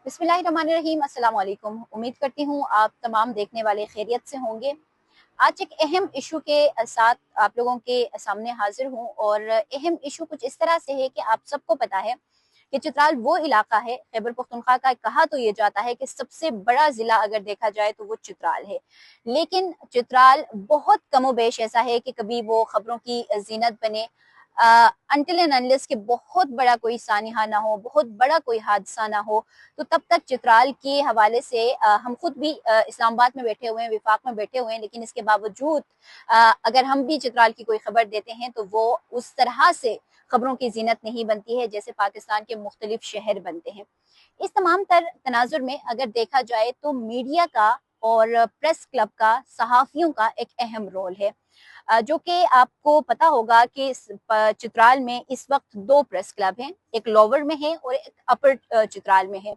बिस्मिल्लाहिर्रहमानिर्रहीम। अस्सलाम वालेकुम। उम्मीद करती हूँ आप तमाम देखने वाले खैरियत से होंगे। आज एक अहम इशू के साथ आप लोगों के सामने हाजिर हूँ और अहम इशू कुछ इस तरह से है कि आप सबको पता है कि चित्राल वो इलाका है, खैबर पख्तूनख्वा का कहा तो ये जाता है कि सबसे बड़ा ज़िला अगर देखा जाए तो वो चित्राल है। लेकिन चित्राल बहुत कमोबेश ऐसा है कि कभी वो खबरों की ज़ीनत बने अनटिल एंड अनलेस कि बहुत बड़ा कोई सानिहा ना हो, बहुत बड़ा कोई हादसा ना हो, तो तब तक चित्राल के हवाले से हम खुद भी इस्लामाबाद में बैठे हुए हैं, विफाक में बैठे हुए हैं, लेकिन इसके बावजूद अगर हम भी चित्राल की कोई खबर देते हैं तो वो उस तरह से खबरों की जीनत नहीं बनती है जैसे पाकिस्तान के मुख्तलिफ शहर बनते हैं। इस तमाम तर तनाजुर में अगर देखा जाए तो मीडिया का और प्रेस क्लब का, सहाफ़ियों का एक अहम रोल है, जो कि आपको पता होगा कि चित्राल में इस वक्त दो प्रेस क्लब हैं, एक लोअर में है और एक अपर चित्राल में है।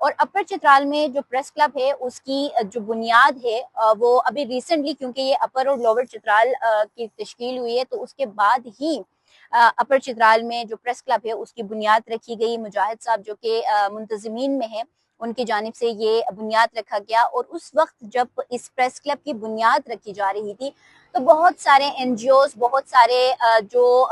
और अपर चित्राल में जो प्रेस क्लब है उसकी जो बुनियाद है वो अभी रिसेंटली, क्योंकि ये अपर और लोअर चित्राल की तश्कील हुई है, तो उसके बाद ही अपर चित्राल में जो प्रेस क्लब है उसकी बुनियाद रखी गई। मुजाहिद साहब जो कि मुंतज़मीन में है, उनकी जानिब से ये बुनियाद रखा गया। और उस वक्त जब इस प्रेस क्लब की बुनियाद रखी जा रही थी तो बहुत सारे एनजीओज, बहुत सारे जो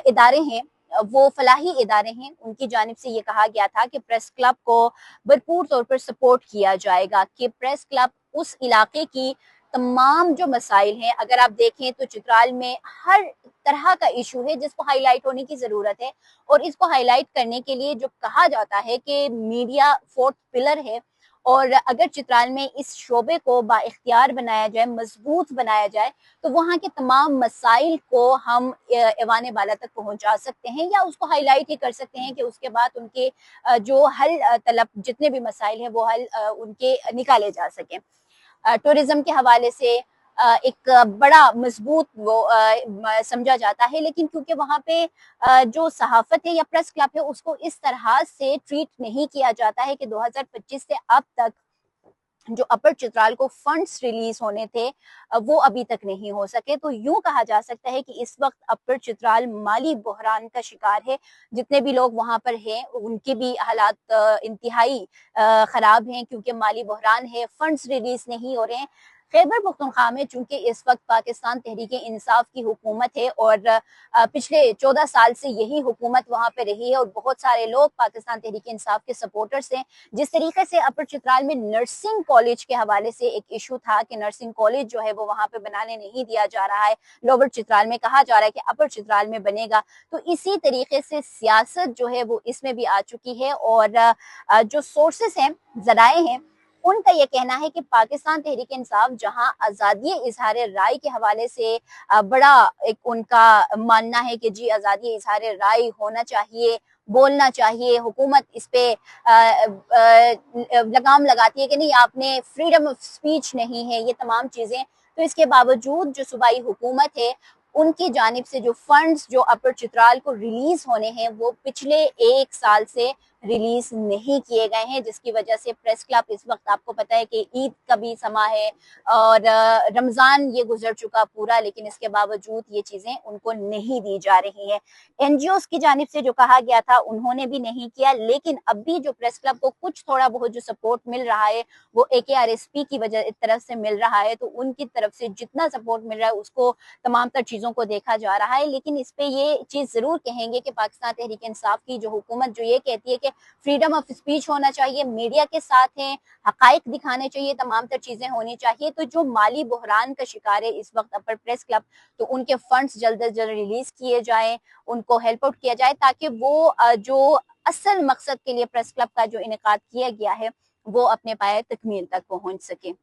इदारे हैं, वो फलाही इदारे हैं, उनकी जानिब से ये कहा गया था कि प्रेस क्लब को भरपूर तौर पर सपोर्ट किया जाएगा, कि प्रेस क्लब उस इलाके की तमाम जो मसाइल हैं, अगर आप देखें तो चित्राल में हर तरह का इशू है जिसको हाईलाइट होने की ज़रूरत है। और इसको हाईलाइट करने के लिए जो कहा जाता है कि मीडिया फोर्थ पिलर है, और अगर चित्राल में इस शोबे को बाइख्तियार बनाया जाए, मजबूत बनाया जाए, तो वहाँ के तमाम मसाइल को हम ऐवान बाला तक पहुँचा सकते हैं, या उसको हाईलाइट ही कर सकते हैं कि उसके बाद उनके जो हल तलब जितने भी मसाइल हैं वो हल उनके निकाले जा सकें। टूरिज्म के हवाले से एक बड़ा मजबूत वो समझा जाता है, लेकिन क्योंकि वहाँ पे जो सहाफत है या प्रेस क्लब है उसको इस तरह से ट्रीट नहीं किया जाता है कि 2025 से अब तक जो अपर चित्राल को फंड्स रिलीज होने थे वो अभी तक नहीं हो सके। तो यूं कहा जा सकता है कि इस वक्त अपर चित्राल माली बहरान का शिकार है। जितने भी लोग वहां पर हैं उनके भी हालात इंतहाई खराब हैं, क्योंकि माली बहरान है, फंड्स रिलीज नहीं हो रहे हैं। खैबर पख्तूनख्वा में चूंकि इस वक्त पाकिस्तान तहरीक इंसाफ की हुकूमत है और पिछले 14 साल से यही हुकूमत वहां पे रही है और बहुत सारे लोग पाकिस्तान तहरीक इंसाफ के सपोर्टर्स हैं। जिस तरीके से अपर चित्राल में नर्सिंग कॉलेज के हवाले से एक इशू था कि नर्सिंग कॉलेज जो है वो वहां पे बनाने नहीं दिया जा रहा है, लोअर चित्राल में कहा जा रहा है कि अपर चित्राल में बनेगा, तो इसी तरीके से सियासत जो है वो इसमें भी आ चुकी है। और जो सोर्सेस हैं, जराए हैं, उनका ये कहना है कि पाकिस्तान तहरीक इंसाफ जहां आज़ादी इजहार राय के हवाले से बड़ा एक उनका मानना है कि जी आज़ादी इजहार राय होना चाहिए, बोलना चाहिए, हुकूमत इस पे लगाम लगाती है कि नहीं, आपने फ्रीडम ऑफ स्पीच नहीं है, ये तमाम चीजें। तो इसके बावजूद जो सूबाई हुकूमत है उनकी जानिब से जो फंड्स जो अपर चित्राल को रिलीज होने हैं वो पिछले एक साल से रिलीज नहीं किए गए हैं, जिसकी वजह से प्रेस क्लब इस वक्त आपको पता है कि ईद का भी समा है और रमजान ये गुजर चुका पूरा, लेकिन इसके बावजूद ये चीजें उनको नहीं दी जा रही हैं। एनजीओ की जानिब से जो कहा गया था उन्होंने भी नहीं किया, लेकिन अब भी जो प्रेस क्लब को कुछ थोड़ा बहुत जो सपोर्ट मिल रहा है वो AKRSP की वजह तरफ से मिल रहा है, तो उनकी तरफ से जितना सपोर्ट मिल रहा है उसको तमाम तर चीजों को देखा जा रहा है। लेकिन इस पे ये चीज जरूर कहेंगे कि पाकिस्तान तहरीक इंसाफ की जो हुकूमत जो ये कहती है कि फ्रीडम ऑफ स्पीच होना चाहिए, मीडिया के साथ हैं, हकाइक दिखाने चाहिए, तमाम तर चीजें होनी चाहिए, तो जो माली बहरान का शिकार है इस वक्त अपर प्रेस क्लब, तो उनके फंड्स जल्द अज जल्द रिलीज किए जाएं, उनको हेल्प आउट किया जाए, ताकि वो जो असल मकसद के लिए प्रेस क्लब का जो इनेकाद किया गया है वो अपने पाए तकमील तक पहुंच सके।